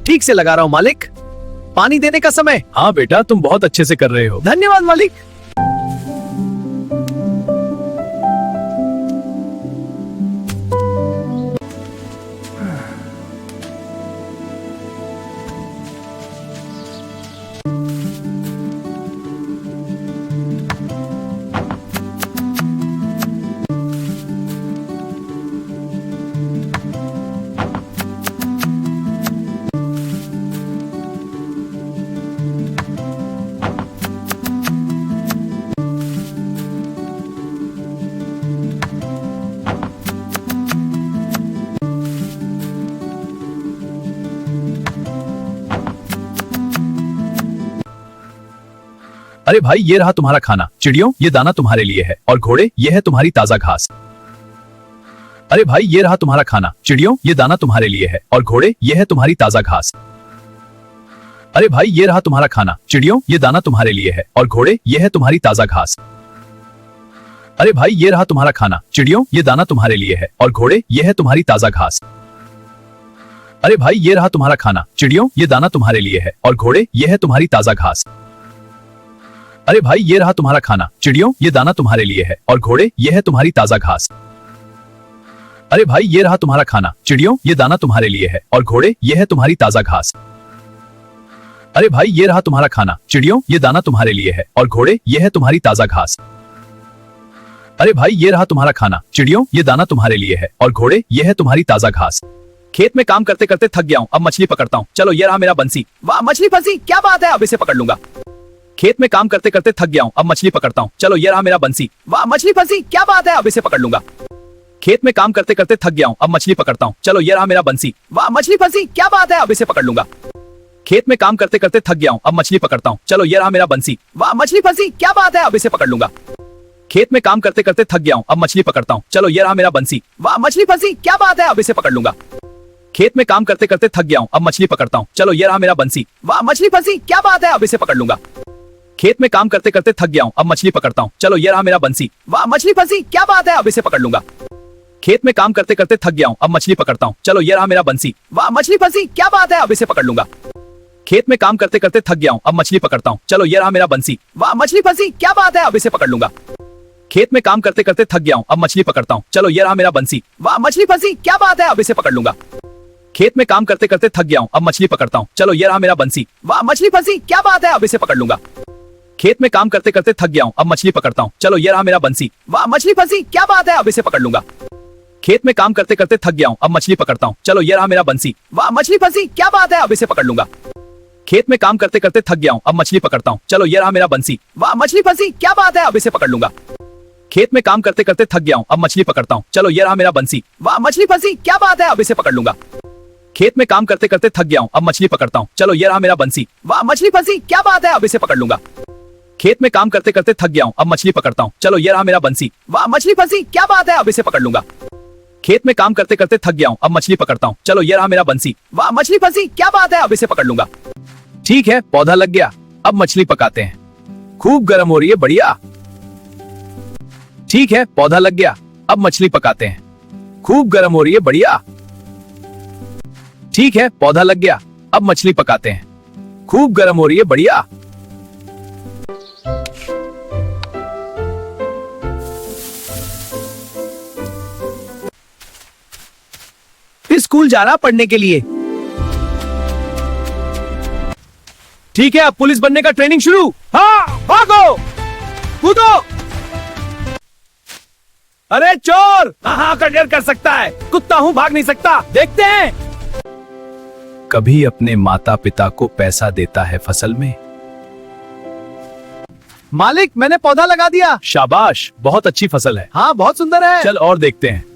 ठीक से लगा रहा हूँ मालिक। पानी देने का समय। हाँ बेटा, तुम बहुत अच्छे से कर रहे हो। धन्यवाद मालिक। अरे भाई, ये रहा तुम्हारा खाना। चिड़ियों, ये दाना तुम्हारे लिए है। और घोड़े, ये है तुम्हारी ताजा घास। अरे भाई, ये रहा तुम्हारा खाना। चिड़ियों, ये दाना तुम्हारे लिए है। और घोड़े, ये है तुम्हारी ताजा घास। अरे भाई, ये रहा तुम्हारा खाना। चिड़ियों, ये दाना तुम्हारे लिए है। और घोड़े, ये है तुम्हारी ताजा घास। अरे भाई, ये रहा तुम्हारा खाना। चिड़ियों, ये दाना तुम्हारे लिए है। और घोड़े, ये है तुम्हारी ताजा घास। अरे भाई, ये रहा तुम्हारा खाना। चिड़ियों, ये दाना तुम्हारे लिए है। और घोड़े, ये है तुम्हारी ताजा घास। अरे भाई, ये रहा तुम्हारा खाना। चिड़ियों, ये दाना तुम्हारे लिए है। और घोड़े, ये है तुम्हारी ताजा घास। अरे भाई, ये रहा तुम्हारा खाना। चिड़ियों, ये दाना तुम्हारे लिए है। और घोड़े, ये है तुम्हारी ताजा घास। अरे भाई, ये रहा तुम्हारा खाना। चिड़ियों, ये दाना तुम्हारे लिए है। और घोड़े, ये है तुम्हारी ताजा घास। अरे भाई, ये रहा तुम्हारा खाना। चिड़ियों, ये दाना तुम्हारे लिए है। और घोड़े, ये है तुम्हारी ताजा घास। खेत में काम करते करते थक गया हूँ, अब मछली पकड़ता हूँ। चलो, ये रहा मेरा बंसी। वाह, मछली फंसी, क्या बात है, अब इसे पकड़ लूंगा। खेत में काम करते करते थक गया हूँ, अब मछली पकड़ता हूँ। चलो, ये रहा मेरा बंसी। वाह, मछली फंसी, क्या बात है, अब इसे पकड़ लूंगा। खेत में काम करते करते थक गया हूँ, अब मछली पकड़ता हूँ। चलो, ये रहा मेरा बंसी। वाह, मछली फंसी, क्या बात है, अब इसे पकड़ लूंगा। खेत में काम करते करते थक गया हूँ, अब मछली पकड़ता हूँ। चलो, ये रहा मेरा बंसी। वाह, मछली फंसी, क्या बात है, अब इसे पकड़ लूंगा। खेत में काम करते करते थक गया हूँ, अब मछली पकड़ता हूँ। चलो, ये रहा मेरा बंसी। वाह, मछली फंसी, क्या बात है, अब इसे पकड़ लूंगा। खेत में काम करते करते थक गया हूँ, अब मछली पकड़ता हूँ। चलो, ये रहा मेरा बंसी। वाह, मछली फंसी, क्या बात है, अब इसे पकड़ लूंगा। खेत में काम करते करते थक गया हूँ, अब मछली पकड़ता हूँ। चलो, ये रहा मेरा बंसी। वाह, मछली फंसी, क्या बात है, अब इसे पकड़ लूंगा। खेत में काम करते करते थक गया हूँ, अब मछली पकड़ता हूँ। चलो, ये रहा मेरा बंसी। वाह, मछली फंसी, क्या बात है, अब इसे पकड़ लूंगा। खेत में काम करते करते थक गया हूँ, अब मछली पकड़ता हूँ। चलो, ये रहा मेरा बंसी। वाह, मछली फंसी, क्या बात है, अब इसे पकड़ लूंगा। खेत में काम करते करते थक गया हूँ, अब मछली पकड़ता हूँ। चलो, ये रहा मेरा बंसी। वाह, मछली फंसी, क्या बात है, अब इसे पकड़ लूंगा। खेत में काम करते करते थक गया हूँ, अब मछली पकड़ता हूँ। चलो, ये रहा मेरा बंसी। वाह, मछली फंसी, क्या बात है, अब इसे पकड़ लूंगा। खेत में काम करते करते थक गया हूँ, अब मछली पकड़ता हूँ। चलो, ये रहा मेरा बंसी। वाह, मछली फंसी, क्या बात है, अब इसे पकड़ लूंगा। खेत में काम करते करते थक गया हूँ, अब मछली पकड़ता हूँ। चलो, ये रहा मेरा बंसी। वाह, मछली फंसी, क्या बात है, अब इसे पकड़ लूंगा। खेत में काम करते करते थक गया हूँ, अब मछली पकड़ता हूँ। चलो, ये रहा मेरा बंसी। वाह, मछली फंसी, क्या बात है, अब इसे पकड़ लूंगा। खेत में काम करते करते थक गया हूँ, अब मछली पकड़ता हूँ। चलो, ये रहा मेरा बंसी। वाह, मछली फंसी, क्या बात है, अब इसे पकड़ लूंगा। खेत में काम करते करते थक गया हूँ, अब मछली पकड़ता हूँ। चलो, ये रहा मेरा बंसी। वाह, मछली फंसी, क्या बात है, अब इसे पकड़ लूंगा। खेत में काम करते करते थक गया हूँ, अब मछली पकड़ता हूँ। चलो, ये रहा मेरा बंसी। वाह, मछली फंसी, क्या बात है, अब इसे पकड़ लूंगा। खेत में काम करते करते थक गया हूँ, अब मछली पकड़ता हूँ। चलो, ये रहा मेरा बंसी। वाह, मछली फंसी, क्या बात है, अब इसे पकड़ लूंगा। ठीक है, पौधा लग गया, अब मछली पकाते हैं। खूब गर्म हो रही है, बढ़िया। ठीक है, पौधा लग गया, अब मछली पकाते हैं। खूब गर्म हो रही है, बढ़िया। ठीक है, पौधा लग गया, अब मछली पकाते हैं। खूब गर्म हो रही है, बढ़िया। फिर स्कूल जाना पढ़ने के लिए। ठीक है, अब पुलिस बनने का ट्रेनिंग शुरू। हाँ, भागो, कूदो। अरे चोर, हाँ करियर कर सकता है, कुत्ता हूँ, भाग नहीं सकता। देखते हैं। कभी अपने माता पिता को पैसा देता है फसल में। मालिक, मैंने पौधा लगा दिया। शाबाश, बहुत अच्छी फसल है। हाँ, बहुत सुंदर है। चल और देखते हैं।